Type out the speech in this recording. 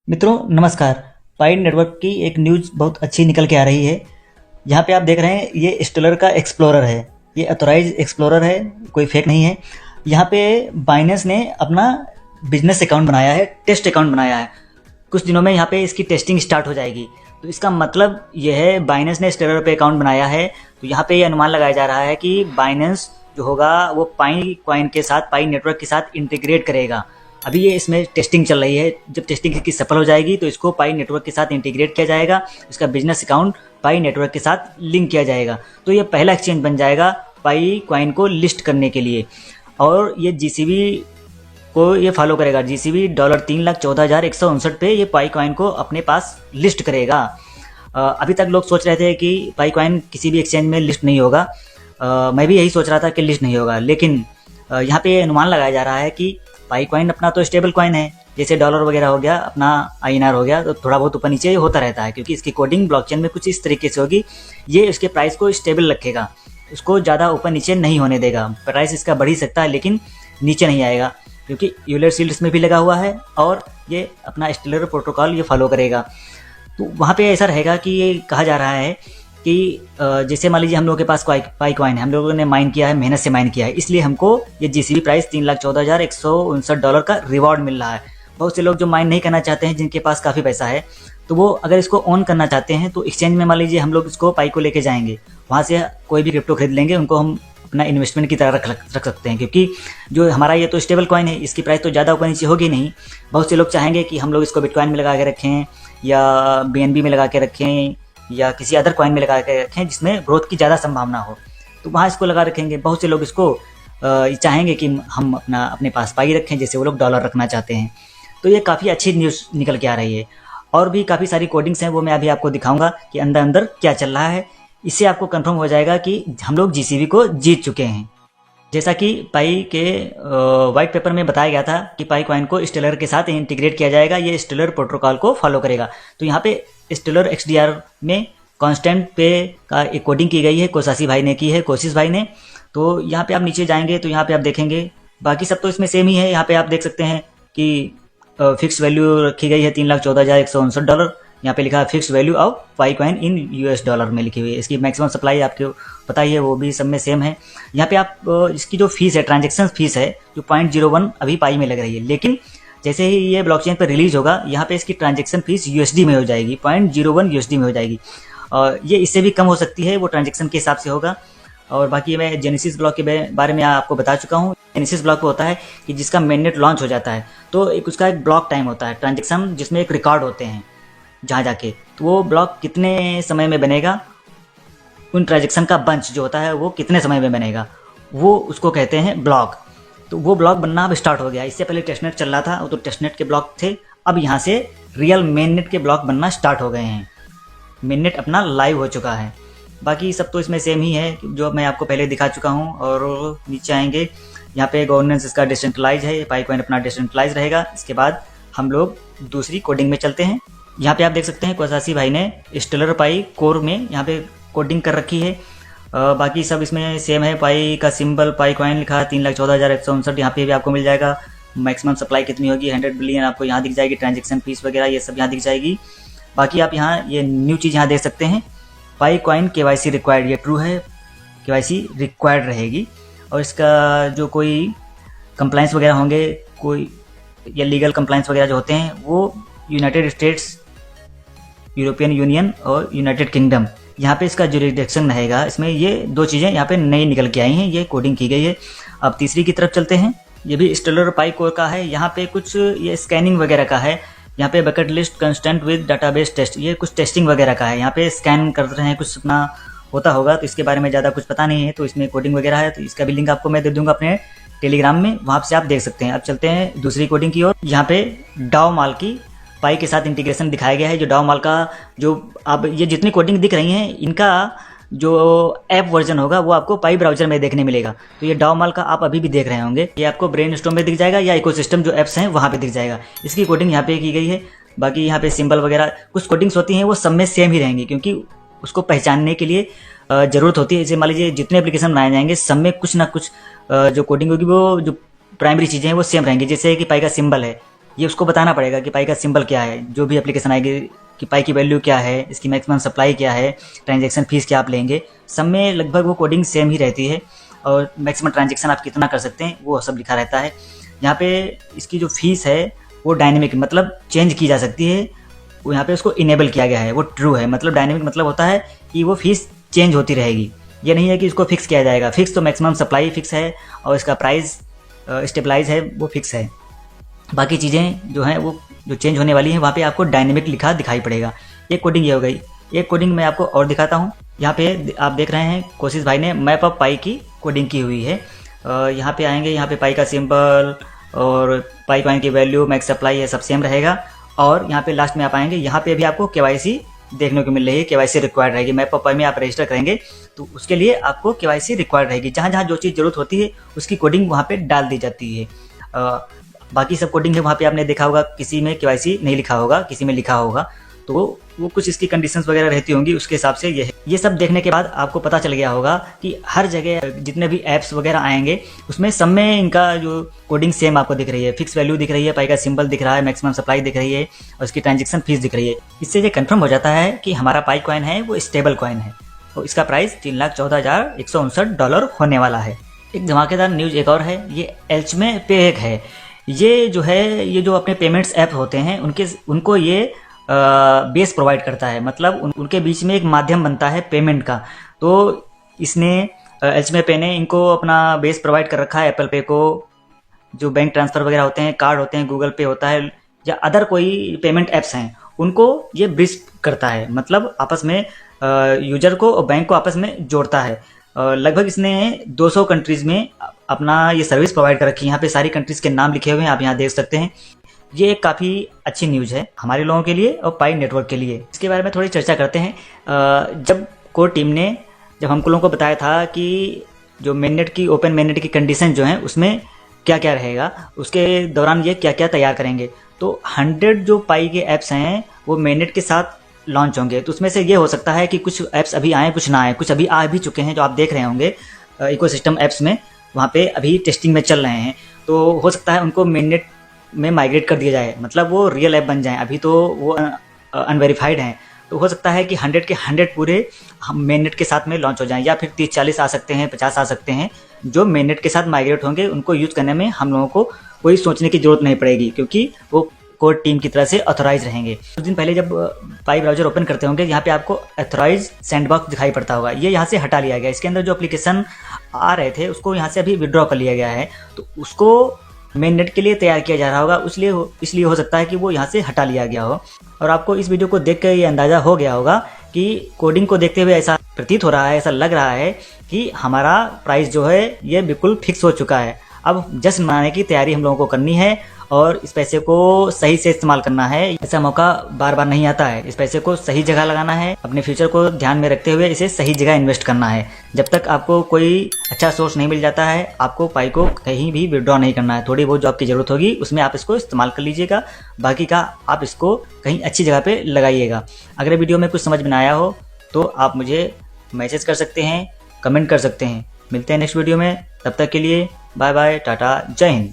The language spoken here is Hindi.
मित्रों नमस्कार। पाई नेटवर्क की एक न्यूज़ बहुत अच्छी निकल के आ रही है। यहाँ पे आप देख रहे हैं ये स्टेलर का एक्सप्लोरर है। ये ऑथोराइज एक्सप्लोरर है, कोई फेक नहीं है। यहाँ पे बाइनेंस ने अपना बिजनेस अकाउंट बनाया है, टेस्ट अकाउंट बनाया है। कुछ दिनों में यहाँ पे इसकी टेस्टिंग स्टार्ट हो जाएगी। तो इसका मतलब यह है बाइनेंस ने स्टेलर पे अकाउंट बनाया है। तो यहाँ पे ये अनुमान लगाया जा रहा है कि बाइनेंस जो होगा वो पाई कॉइन के साथ, पाई नेटवर्क के साथ इंटीग्रेट करेगा। अभी ये इसमें टेस्टिंग चल रही है। जब टेस्टिंग इसकी सफल हो जाएगी तो इसको पाई नेटवर्क के साथ इंटीग्रेट किया जाएगा। इसका बिजनेस अकाउंट पाई नेटवर्क के साथ लिंक किया जाएगा। तो ये पहला एक्सचेंज बन जाएगा पाई कॉइन को लिस्ट करने के लिए। और ये जीसीबी को ये फॉलो करेगा। जीसीबी $3,14,159 पे ये पाई कॉइन को अपने पास लिस्ट करेगा। अभी तक लोग सोच रहे थे कि पाई कॉइन किसी भी एक्सचेंज में लिस्ट नहीं होगा। मैं भी यही सोच रहा था कि लिस्ट नहीं होगा, लेकिन यहाँ पे अनुमान लगाया जा रहा है कि पाई कॉइन अपना तो स्टेबल कॉइन है, जैसे डॉलर वगैरह हो गया, अपना आईएनआर हो गया, तो थोड़ा बहुत ऊपर नीचे होता रहता है क्योंकि इसकी कोडिंग ब्लॉकचेन में कुछ इस तरीके से होगी। ये इसके प्राइस को स्टेबल रखेगा, उसको ज़्यादा ऊपर नीचे नहीं होने देगा। प्राइस इसका बढ़ ही सकता है लेकिन नीचे नहीं आएगा क्योंकि यूलर सील्ड्स में भी लगा हुआ है और ये अपना स्टेलर प्रोटोकॉल ये फॉलो करेगा। तो वहाँ पे ऐसा रहेगा कि ये कहा जा रहा है कि जैसे मान लीजिए हम लोगों के पास पाई कॉइन है, हम लोगों ने माइन किया है, मेहनत से माइन किया है, इसलिए हमको ये जीसीबी प्राइस $3,14,159 का रिवॉर्ड मिल रहा है। बहुत से लोग जो माइन नहीं करना चाहते हैं, जिनके पास काफ़ी पैसा है, तो वो अगर इसको ऑन करना चाहते हैं तो एक्सचेंज में मान लीजिए हम लोग इसको पाई को लेके जाएंगे, वहाँ से कोई भी क्रिप्टो खरीद लेंगे, उनको हम अपना इन्वेस्टमेंट की तरह रख सकते हैं क्योंकि जो हमारा ये तो स्टेबल कॉइन है, इसकी प्राइस तो ज़्यादा ऊपर नीचे होगी नहीं। बहुत से लोग चाहेंगे कि हम लोग इसको बिटकॉइन में लगा के रखें या बीएनबी में लगा के रखें या किसी अदर कॉइन में लगा के रखें जिसमें ग्रोथ की ज़्यादा संभावना हो, तो वहाँ इसको लगा रखेंगे। बहुत से लोग इसको चाहेंगे कि हम अपने पास पाई रखें, जैसे वो लोग डॉलर रखना चाहते हैं। तो ये काफ़ी अच्छी न्यूज़ निकल के आ रही है। और भी काफ़ी सारी कोडिंग्स हैं, वो मैं अभी आपको दिखाऊंगा कि अंदर अंदर क्या चल रहा है। इससे आपको कंफर्म हो जाएगा कि हम लोग जीसीबी को जीत चुके हैं। जैसा कि पाई के वाइट पेपर में बताया गया था कि पाई कॉइन को स्टेलर के साथ इंटीग्रेट किया जाएगा, ये स्टेलर प्रोटोकॉल को फॉलो करेगा। तो यहाँ पे स्टेलर XDR में कांस्टेंट पे का एक कोडिंग की गई है, कोसासी भाई ने की है, कोशिश भाई ने। तो यहाँ पे आप नीचे जाएंगे तो यहाँ पे आप देखेंगे बाकी सब तो इसमें सेम ही है। यहाँ पे आप देख सकते हैं कि फिक्स वैल्यू रखी गई है $3,14,159। यहाँ पे लिखा है fix value of pi coin in $, में लिखी हुई है। इसकी मैक्सिमम सप्लाई आपको पता ही है, वो भी सब में सेम है। यहाँ पे आप इसकी जो फीस है, ट्रांजेक्शन फीस है, जो 0.01 अभी पाई में लग रही है, लेकिन जैसे ही ये ब्लॉकचेन पर रिलीज होगा, यहाँ पे इसकी ट्रांजेक्शन फीस USD में हो जाएगी, 0.01 USD में हो जाएगी। और ये इससे भी कम हो सकती है, वो ट्रांजेक्शन के हिसाब से होगा। और बाकी मैं जेनेसिस ब्लॉक के बारे में आपको बता चुका हूँ। जेनेसिस ब्लॉक होता है कि जिसका मेननेट लॉन्च हो जाता है तो उसका एक ब्लॉक टाइम होता है, ट्रांजेक्शन जिसमें एक रिकॉर्ड होते हैं जहाँ जाके, तो वो ब्लॉक कितने समय में बनेगा, उन ट्रांजेक्शन का बंच जो होता है वो कितने समय में बनेगा, वो उसको कहते हैं ब्लॉक। तो वो ब्लॉक बनना अब स्टार्ट हो गया। इससे पहले टेस्टनेट चल रहा था, वो तो टेस्टनेट के ब्लॉक थे। अब यहाँ से रियल मेननेट के ब्लॉक बनना स्टार्ट हो गए हैं। मेननेट अपना लाइव हो चुका है। बाकी सब तो इसमें सेम ही है जो मैं आपको पहले दिखा चुका हूँ। और नीचे आएंगे, यहाँ पे गवर्नेंस इसका डिसेंट्रलाइज है, पाई कॉइन अपना डिसेंट्रलाइज रहेगा। इसके बाद हम लोग दूसरी कोडिंग में चलते हैं। यहाँ पे आप देख सकते हैं कोसासी भाई ने स्टेलर पाई कोर में यहाँ पे कोडिंग कर रखी है। बाकी सब इसमें सेम है। पाई का सिंबल पाई कॉइन लिखा है, 3,14,159। यहाँ पे भी आपको मिल जाएगा। मैक्सिमम सप्लाई कितनी होगी, 100 बिलियन आपको यहाँ दिख जाएगी। ट्रांजेक्शन फीस वगैरह ये सब यहाँ दिख जाएगी। बाकी आप यहाँ ये न्यू चीज़ यहाँ देख सकते हैं, पाई कॉइन KYC रिक्वायर्ड, ये ट्रू है, KYC रिक्वायर्ड रहेगी। और इसका जो कोई कंप्लाइंस वगैरह होंगे, कोई या लीगल कंप्लाइंस वगैरह जो होते हैं, वो यूनाइटेड स्टेट्स, यूरोपियन यूनियन और यूनाइटेड किंगडम, यहाँ पे इसका जुरिडिक्शन रहेगा। इसमें ये दो चीज़ें यहाँ पे नई निकल के आई हैं, ये कोडिंग की गई है। अब तीसरी की तरफ चलते हैं। ये भी स्टेलर पाई कोर का है। यहाँ पे कुछ ये स्कैनिंग वगैरह का है। यहाँ पे bucket list constant with database test, ये कुछ टेस्टिंग वगैरह का है। यहाँ पे स्कैन कर रहे हैं, कुछ अपना होता होगा, तो इसके बारे में ज़्यादा कुछ पता नहीं है। तो इसमें कोडिंग वगैरह है, तो इसका भी लिंक आपको मैं दे दूंगा अपने टेलीग्राम में, वहाँ से आप देख सकते हैं। अब चलते हैं दूसरी कोडिंग की ओर। यहाँ पे डाओ माल की पाई के साथ इंटीग्रेशन दिखाया गया है। जो डाओ माल का जो अब ये जितनी कोडिंग दिख रही हैं, इनका जो ऐप वर्जन होगा वो आपको पाई ब्राउजर में देखने मिलेगा। तो ये डाओ माल का आप अभी भी देख रहे होंगे, ये आपको ब्रेनस्टॉर्म में दिख जाएगा या इकोसिस्टम जो ऐप्स हैं वहाँ पे दिख जाएगा। इसकी कोडिंग यहाँ पे की गई है। बाकी यहाँ पे सिंबल वगैरह कुछ कोडिंग्स होती हैं वो सब में सेम ही रहेंगी, क्योंकि उसको पहचानने के लिए ज़रूरत होती है। जैसे मान लीजिए जितने एप्लीकेशन बनाए जाएंगे सब में कुछ ना कुछ जो कोडिंग होगी, वो जो प्राइमरी चीज़ें हैं वो सेम रहेंगी। जैसे कि पाई का सिंबल है, ये उसको बताना पड़ेगा कि पाई का सिंबल क्या है। जो भी एप्लीकेशन आएगी कि पाई की वैल्यू क्या है, इसकी मैक्सिमम सप्लाई क्या है, ट्रांजैक्शन फीस क्या आप लेंगे, सब में लगभग वो कोडिंग सेम ही रहती है और मैक्सिमम ट्रांजैक्शन आप कितना कर सकते हैं वो सब लिखा रहता है। यहाँ पे इसकी जो फीस है वो डायनेमिक मतलब चेंज की जा सकती है, वो यहाँ पे उसको इनेबल किया गया है, वो ट्रू है। मतलब डायनेमिक मतलब होता है कि वो फीस चेंज होती रहेगी, ये नहीं है कि इसको फिक्स किया जाएगा। फिक्स तो मैक्सिमम सप्लाई फिक्स है और इसका प्राइस स्टेबलाइज है वो फिक्स है। बाकी चीज़ें जो हैं वो जो चेंज होने वाली हैं वहाँ पे आपको डायनेमिक लिखा दिखाई पड़ेगा। एक कोडिंग ये हो गई। एक कोडिंग मैं आपको और दिखाता हूँ। यहाँ पे आप देख रहे हैं कोशिश भाई ने मैप ऑफ पाई की कोडिंग की हुई है। यहाँ पे आएंगे, यहाँ पे पाई का सिंबल और पाई कॉइन की वैल्यू, मैक्स सप्लाई है, सब सेम रहेगा। और यहाँ पे लास्ट में आप आएंगे, यहाँ पे भी आपको KYC देखने को मिल रही है। KYC रिक्वायर्ड रहेगी। मैप ऑफ पाई में आप रजिस्टर करेंगे तो उसके लिए आपको KYC रिक्वायर्ड रहेगी। जहाँ जहाँ जो चीज़ जरूरत होती है उसकी कोडिंग वहाँ पे डाल दी जाती है। बाकी सब कोडिंग है वहाँ पे आपने देखा होगा, किसी में KYC नहीं लिखा होगा, किसी में लिखा होगा, तो वो कुछ इसकी कंडीशंस वगैरह रहती होंगी, उसके हिसाब से ये सब देखने के बाद आपको पता चल गया होगा कि हर जगह जितने भी ऐप्स वगैरह आएंगे उसमें सब में इनका जो कोडिंग सेम आपको दिख रही है। फिक्स वैल्यू दिख रही है, पाई का सिंबल दिख रहा है, मैक्सिमम सप्लाई दिख रही है और उसकी ट्रांजेक्शन फीस दिख रही है। इससे ये कंफर्म हो जाता है कि हमारा पाई कॉइन है वो स्टेबल कॉइन है और इसका प्राइस $3,14,159 होने वाला है। एक धमाकेदार न्यूज़ एक और है, ये एल्चमे पे एक है। ये जो है, ये जो अपने पेमेंट्स ऐप होते हैं उनको ये बेस प्रोवाइड करता है। मतलब उनके बीच में एक माध्यम बनता है पेमेंट का। तो इसने एल्चमे पे ने इनको अपना बेस प्रोवाइड कर रखा है। एप्पल पे को जो बैंक ट्रांसफ़र वगैरह होते हैं, कार्ड होते हैं, गूगल पे होता है या अदर कोई पेमेंट ऐप्स हैं, उनको ये ब्रिज करता है। मतलब आपस में यूजर को और बैंक को आपस में जोड़ता है। लगभग इसने 200 कंट्रीज़ में अपना ये सर्विस प्रोवाइड कर रखी है। यहाँ पे सारी कंट्रीज़ के नाम लिखे हुए हैं, आप यहाँ देख सकते हैं। ये एक काफ़ी अच्छी न्यूज़ है हमारे लोगों के लिए और पाई नेटवर्क के लिए। इसके बारे में थोड़ी चर्चा करते हैं। जब कोर टीम ने जब हम लोगों को बताया था कि जो मेननेट की ओपन मेननेट की कंडीशन जो है उसमें क्या क्या रहेगा, उसके दौरान ये क्या क्या तैयार करेंगे, तो 100 जो पाई के ऐप्स हैं वो मेननेट के साथ लॉन्च होंगे। तो उसमें से ये हो सकता है कि कुछ ऐप्स अभी आए, कुछ ना आए, कुछ अभी आ भी चुके हैं जो आप देख रहे होंगे इकोसिस्टम ऐप्स में, वहाँ पे अभी टेस्टिंग में चल रहे हैं। तो हो सकता है उनको मेननेट में माइग्रेट कर दिया जाए, मतलब वो रियल ऐप बन जाएं। अभी तो वो अनवेरीफाइड हैं, तो हो सकता है कि 100 के 100 पूरे मेननेट के साथ में लॉन्च हो जाएं, या फिर 30-40 आ सकते हैं, 50 आ सकते हैं जो मेननेट के साथ माइग्रेट होंगे। उनको यूज़ करने में हम लोगों को कोई सोचने की जरूरत नहीं पड़ेगी क्योंकि वो कोर टीम की तरह से ऑथोराइज रहेंगे। कुछ दिन पहले जब पाई ब्राउजर ओपन करते होंगे, यहाँ पे आपको ऑथोराइज सैंडबॉक्स दिखाई पड़ता होगा, ये यहाँ से हटा लिया गया। इसके अंदर जो एप्लीकेशन आ रहे थे उसको यहाँ से अभी विड्रॉ कर लिया गया है, तो उसको मेननेट के लिए तैयार किया जा रहा होगा, इसलिए हो सकता है कि वो यहाँ से हटा लिया गया हो। और आपको इस वीडियो को देख कर ये अंदाज़ा हो गया होगा कि कोडिंग को देखते हुए ऐसा प्रतीत हो रहा है, ऐसा लग रहा है कि हमारा प्राइस जो है ये बिल्कुल फिक्स हो चुका है। अब जश्न मनाने की तैयारी हम लोगों को करनी है और इस पैसे को सही से इस्तेमाल करना है। ऐसा मौका बार बार नहीं आता है। इस पैसे को सही जगह लगाना है, अपने फ्यूचर को ध्यान में रखते हुए इसे सही जगह इन्वेस्ट करना है। जब तक आपको कोई अच्छा सोर्स नहीं मिल जाता है, आपको पाई को कहीं भी विड्रॉ नहीं करना है। थोड़ी बहुत जो आपकी ज़रूरत होगी उसमें आप इसको इस्तेमाल कर लीजिएगा, बाकी का आप इसको कहीं अच्छी जगह पर लगाइएगा। अगर वीडियो में कुछ समझ में आया हो तो आप मुझे मैसेज कर सकते हैं, कमेंट कर सकते हैं। मिलते हैं नेक्स्ट वीडियो में, तब तक के लिए बाय बाय, टाटा, जय हिंद।